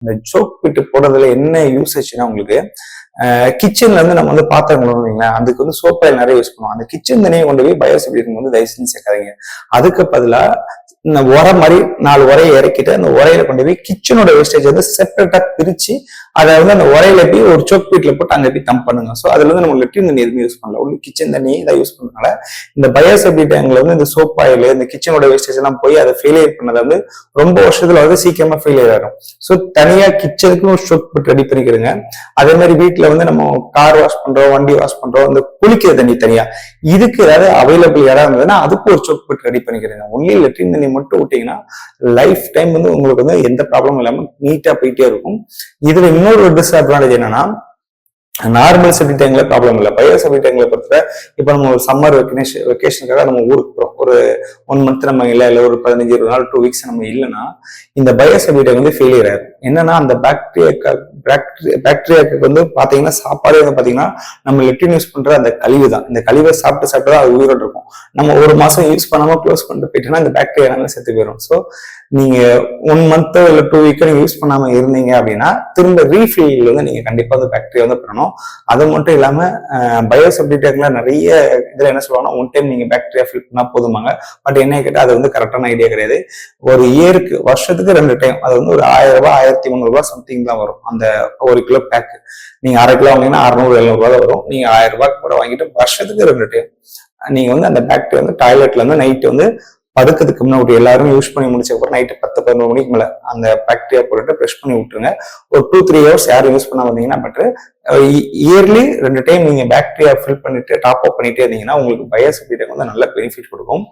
இந்த சோக் பிட்டு போடுறதுல என்ன யூசேஜ்னா உங்களுக்கு கிச்சன்ல இருந்து நம்ம வந்து பாத்திரம் கழுவுங்களா, அதுக்கு வந்து சோப் ஆயில் நிறைய யூஸ் பண்ணுவோம். அந்த கிச்சன் தண்ணியை கொண்டு போய் பயோசெப்டிக் வந்து தயவு செஞ்சு சேர்க்காதீங்க. அதுக்கு பதிலா இந்த உரை மாதிரி 4 உரையை இறக்கிட்டு அந்த உரையில கொண்டு போய் கிச்சனோட வேஸ்டேஜ் வந்து செப்பரேட்டா பிரிச்சு அதை வந்து அந்த உரையில போய் ஒரு சோக் பீட்ல போட்டு அங்க போய் டம்ப் பண்ணுங்க. ஸோ அதுல வந்து நம்ம லெட்டின் தண்ணி எதுவுமே யூஸ் பண்ணல, ஒன்லி கிச்சன் தண்ணி இதை யூஸ் பண்ணனால இந்த பயோசெப்டிக் டேங்க்ல வந்து இந்த சோப் ஆயில் இந்த கிச்சனோட வேஸ்டேஜ் எல்லாம் போய் அதை ஃபெயிலியர் பண்ணதை வந்து ரொம்ப வருஷத்துல வந்து சீக்கிரமா ஃபெயிலியர் ஆகும். ஸோ தனியா கிச்சனுக்கு ஒரு சோக் பீட் ரெடி பண்ணிக்கிறோங்க. அதே மாதிரி வீட்டுல வந்து நம்ம கார் வாஷ் பண்றோம், வண்டி வாஷ் பண்றோம், இந்த குளிக்கிற தண்ணி தனியா இதுக்கு ஏதாவது அவைலபிள் இடம் இருந்ததுன்னா அதுக்கு ஒரு சோக் பீட் ரெடி பண்ணிக்கிறேங்க. ஒன்லி லெட்டின் தண்ணி மட்டும் விட்டீங்கன்னா லைஃப் டைம் வந்து உங்களுக்கு வந்து எந்த ப்ராப்ளமும் இல்லாம நீட்டா போயிட்டே இருக்கும். இதுல இன்னொரு டிஸ்அட்வான்டேஜ் என்னன்னா, நார்மல் செப்டிக் டேங்க்ல ப்ராப்ளம் இல்லை, பயோசெப்டிக் டேங்க்ல பொறுத்த இப்ப நம்ம ஒரு சம்மர் வெக்கேஷனுக்காக நம்ம ஊருக்கு போறோம், ஒரு 1 மந்த் நம்ம இல்லை ஒரு 15-20 நாள் 2 வீக்ஸ் நம்ம இல்லைன்னா இந்த பயோசெப்டிக் டேங்க் வந்து ஃபெயிலியர் ஆகும். என்னன்னா அந்த பாக்டீரியாக்கு வந்து பாத்தீங்கன்னா சாப்பாடு வந்து பாத்தீங்கன்னா நம்ம லெட்டின் யூஸ் பண்ற அந்த கழிவு தான். இந்த கழிவை சாப்பிட்டு தான் அது உயிரோடு இருக்கும். நம்ம 1 மாசம் யூஸ் பண்ணாம க்ளோஸ் பண்ணிட்டு போயிட்டோம்னா இந்த பாக்டீரியா எல்லாமே செத்து போயிடும். ஸோ நீங்க 1 மந்த் இல்லை 2 வீக் நீங்க யூஸ் பண்ணாம இருந்தீங்க அப்படின்னா திரும்ப ரீஃபில் வந்து நீங்க கண்டிப்பா அந்த பாக்டீரியா வந்து பண்ணணும். அது மட்டும் இல்லாம பயோசெப்டிக் டேங்க்ல நிறைய இதுல என்ன சொல்லுவாங்கன்னா 1 டைம் நீங்க பாக்டீரியா ஃபில் பண்ணா போதுமாங்க. பட் என்ன கேட்டா அது வந்து கரெக்டான ஐடியா கிடையாது. ஒரு இயருக்கு வருஷத்துக்கு 2 டைம், அது வந்து ஒரு 1000 ரூபாய் 1300 சம்திங் தான் வரும் அந்த 1 கிலோ பேக். நீங்க 1/2 கிலோ வாங்கினா 600-700 தான் வரும். நீங்க 1000 ரூபாய்க்கு கூட வாங்கிட்டு வருஷத்துக்கு 2 டைம் நீங்க வந்து அந்த பாக்டீரியா வந்து டாய்லெட்ல இருந்து நைட்டு வந்து படுக்கிறதுக்கு முன்னாடி எல்லாரும் யூஸ் பண்ணி முடிச்சப்பறம் நைட்டு 10-11 மணிக்கு மேல அந்த பாக்டீரியா போட்டு ப்ரெஷ் பண்ணி விட்டுருங்க. ஒரு 2-3 ஹவர்ஸ் யாரும் யூஸ் பண்ண வந்தீங்கன்னா பட் இயர்லி 2 டைம் நீங்க பாக்டீரியா ஃபில் பண்ணிட்டு டாப் அப் பண்ணிட்டே இருந்தீங்கன்னா உங்களுக்கு பயோசெப்டிக் வந்து நல்ல பெனிஃபிட் கொடுக்கும்.